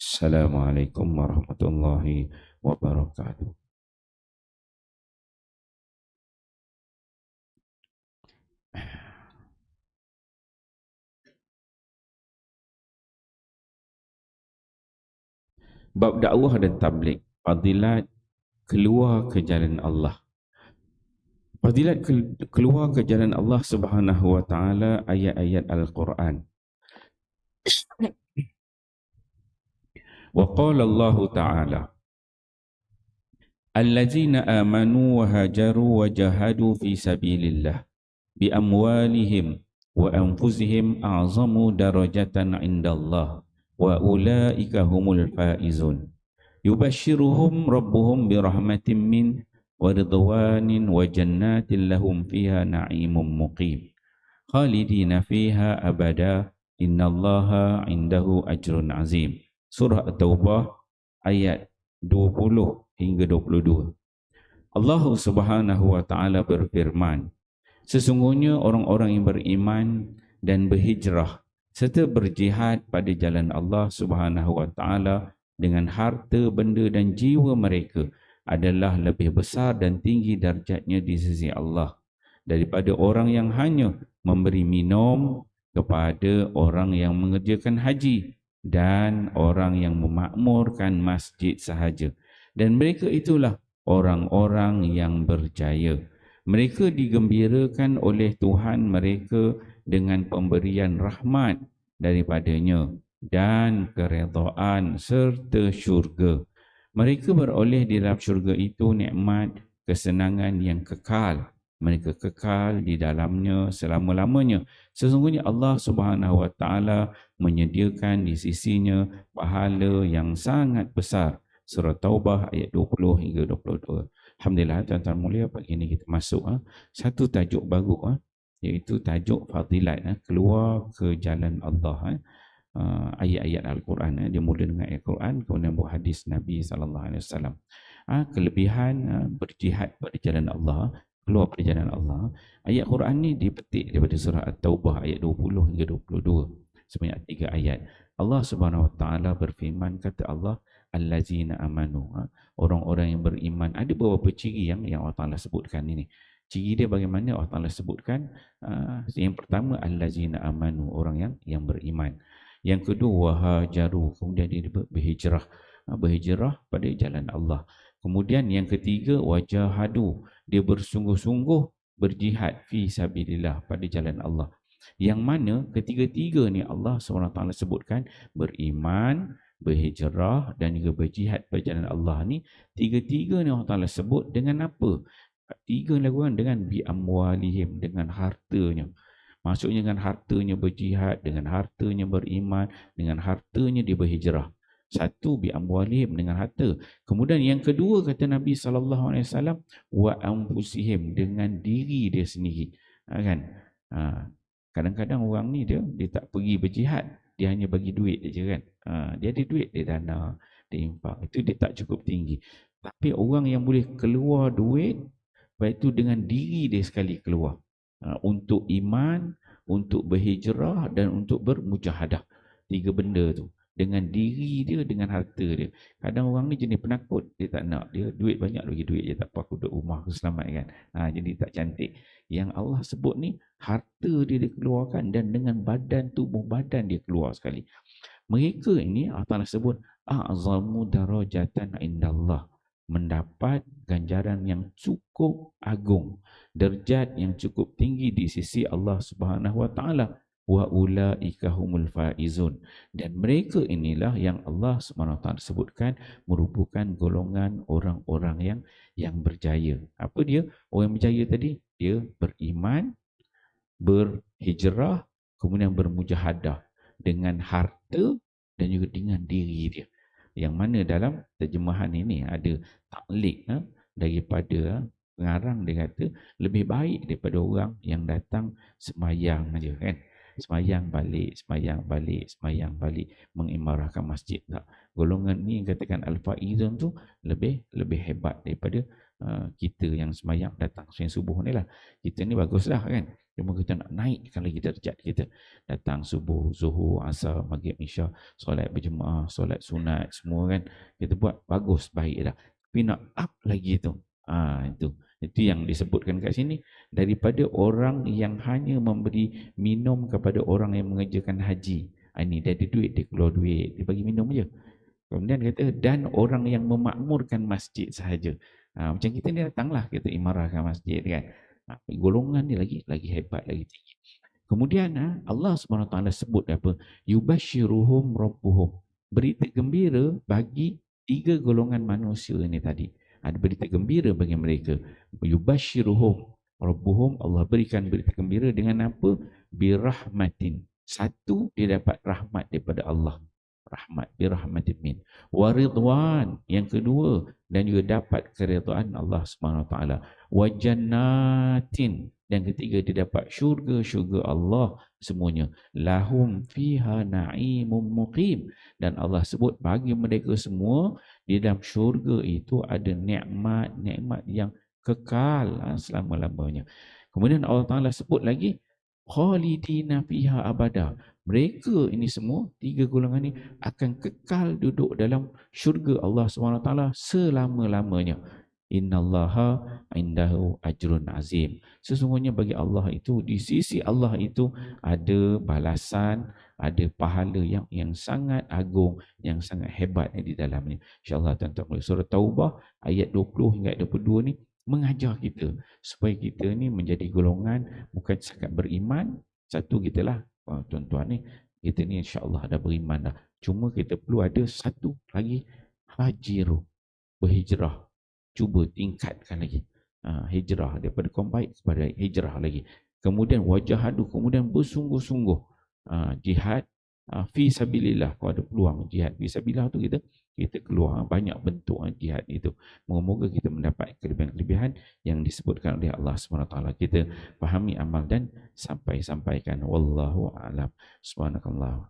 Assalamualaikum warahmatullahi wabarakatuh. Bab dakwah dan tabligh, fadilat keluar ke jalan Allah. Fadilat keluar ke jalan Allah Subhanahu wa taala, ayat-ayat Al-Quran. Wa qala Allah taala, allazina amanu wa hajaru wa jahadu fi sabilillah bi amwalihim wa anfusihim a'zamu darajatan indallah wa ulaika humul faizun. Yubashshiruhum rabbuhum birahmatin min wa ridwanin wa jannatin lahum fiha na'imun muqim khalidina fiha abada innallaha indahu ajrun azim. Surah At-Taubah ayat 20 hingga 22. Allah Subhanahu wa taala berfirman, sesungguhnya orang-orang yang beriman dan berhijrah serta berjihad pada jalan Allah Subhanahu wa taala dengan harta, benda dan jiwa mereka adalah lebih besar dan tinggi darjatnya di sisi Allah daripada orang yang hanya memberi minum kepada orang yang mengerjakan haji dan orang yang memakmurkan masjid sahaja. Dan mereka itulah orang-orang yang berjaya. Mereka digembirakan oleh Tuhan mereka dengan pemberian rahmat daripadanya dan keredaan serta syurga. Mereka beroleh di dalam syurga itu nikmat kesenangan yang kekal. Mereka kekal di dalamnya selama-lamanya. Sesungguhnya Allah Subhanahu wa taala menyediakan di sisinya pahala yang sangat besar. Surah Taubah ayat 20 hingga 22. Alhamdulillah, tuan-tuan mulia, pagi ini kita masuk satu tajuk baru, iaitu tajuk fadilat, keluar ke jalan Allah. Ayat-ayat Al-Quran, dia mula dengan ayat Al-Quran, kemudian buat hadis Nabi SAW. Kelebihan berjihad pada jalan Allah, keluar pada jalan Allah. Ayat Quran ni dipetik daripada surah At-Taubah ayat 20 hingga 22, sebanyak 3 ayat. Allah Subhanahu wa taala berfirman, kata Allah, allazina amanu, orang-orang yang beriman. Ada beberapa ciri yang Allah Taala sebutkan ini. Ciri dia bagaimana Allah Taala sebutkan? Yang pertama, allazina amanu, orang yang beriman. Yang kedua, wahajaru, kemudian dia berhijrah, berhijrah pada jalan Allah. Kemudian yang ketiga, wajahadu, dia bersungguh-sungguh berjihad fi sabilillah, pada jalan Allah. Yang mana ketiga-tiga ni Allah SWT sebutkan, beriman, berhijrah dan juga berjihad pada jalan Allah ni. Tiga-tiga ni Allah Ta'ala sebut dengan apa? Tiga lakukan dengan bi amwalihim, dengan hartanya. Maksudnya dengan hartanya berjihad, dengan hartanya beriman, dengan hartanya dia berhijrah. Satu, bi amwalihim, dengan harta. Kemudian yang kedua, kata Nabi SAW, wa anfusihim, dengan diri dia sendiri. Kan? Kadang-kadang orang ni dia tak pergi berjihad, dia hanya bagi duit je kan. Dia ada duit, dia dana, dia infak. Itu dia tak cukup tinggi. Tapi orang yang boleh keluar duit, baik itu dengan diri dia sekali keluar. Untuk iman, untuk berhijrah dan untuk bermujahadah. Tiga benda tu. Dengan diri dia, dengan harta dia. Kadang orang ni jenis penakut, dia tak nak. Dia duit banyak, bagi duit je, tak apa, aku duduk rumah, aku selamat kan. Jadi tak cantik. Yang Allah sebut ni, harta dia dikeluarkan dan dengan badan, tubuh badan dia keluar sekali. Mereka ini Allah Ta'ala sebut a'zamu darajatan indallah, mendapat ganjaran yang cukup agung, derajat yang cukup tinggi di sisi Allah Subhanahu wa taala. Wa ulaika humul faizun, dan mereka inilah yang Allah Subhanahu wa taala sebutkan merupakan golongan orang-orang yang berjaya. Apa dia? Orang yang berjaya tadi, dia beriman, berhijrah, kemudian bermujahadah dengan harta dan juga dengan diri dia. Yang mana dalam terjemahan ini ada taklid daripada pengarang, dia kata lebih baik daripada orang yang datang semayang aja kan. Semayang balik, semayang balik, semayang balik, mengimarahkan masjid tak. Golongan ni yang katakan al-faizun tu lebih hebat daripada kita yang semayang datang semayang subuh ni lah. Kita ni baguslah kan. Cuma kita nak naikkan lagi darjat kita. Datang subuh, zuhur, asar, maghrib, isya, solat berjemaah, solat sunat, semua kan. Kita buat bagus, baik dah. Tapi nak up lagi tu. Itu yang disebutkan kat sini. Daripada orang yang hanya memberi minum kepada orang yang mengerjakan haji. Ini dia ada duit, dia keluar duit, dia bagi minum je. Kemudian kata, dan orang yang memakmurkan masjid sahaja. Macam kita ni datanglah, kita imarahkan masjid kan. Golongan ni lagi hebat, lagi tinggi. Kemudian Allah SWT sebut apa? Yubashiruhum rabbuhum. Berita gembira bagi 3 golongan manusia ni tadi. Ada berita gembira bagi mereka. Yubashiruhum rabbuhum. Allah berikan berita gembira dengan apa? Birahmatin. Satu, dia dapat rahmat daripada Allah. Rahmat, birahmatin min. Waridwan. Yang kedua, dan juga dapat keridhaan Allah SWT. Wajannatin. Dan ketiga, dia dapat syurga Allah semuanya. Lahum fiha na'imun muqim. Dan Allah sebut bagi mereka semua di dalam syurga itu ada nikmat yang kekal selama-lamanya. Kemudian Allah Ta'ala sebut lagi khalidina fiha abada. Mereka ini semua 3 golongan ini akan kekal duduk dalam syurga Allah SWT selama-lamanya. Innallaha indahu ajrun azim. Sesungguhnya bagi Allah itu, di sisi Allah itu ada balasan, ada pahala yang sangat agung, yang sangat hebat di dalamnya. InsyaAllah tuan-tuan, surah Taubah ayat 20 hingga 22 ni mengajar kita supaya kita ni menjadi golongan bukan setakat beriman. Satu kita lah tuan-tuan ni, kita ni insya-Allah dah beriman dah. Cuma kita perlu ada satu lagi, hajiru, berhijrah. Cuba tingkatkan lagi hijrah, daripada kaum baik kepada hijrah lagi. Kemudian wajahadu, kemudian bersungguh-sungguh jihad fi sabilillah. Kalau ada peluang jihad fi sabilillah tu kita keluar. Banyak bentuk jihad itu. Moga-moga kita mendapat kelebihan-kelebihan yang disebutkan oleh Allah SWT. Kita fahami, amal dan sampaikan. Wallahu a'lam. Subhanakallah.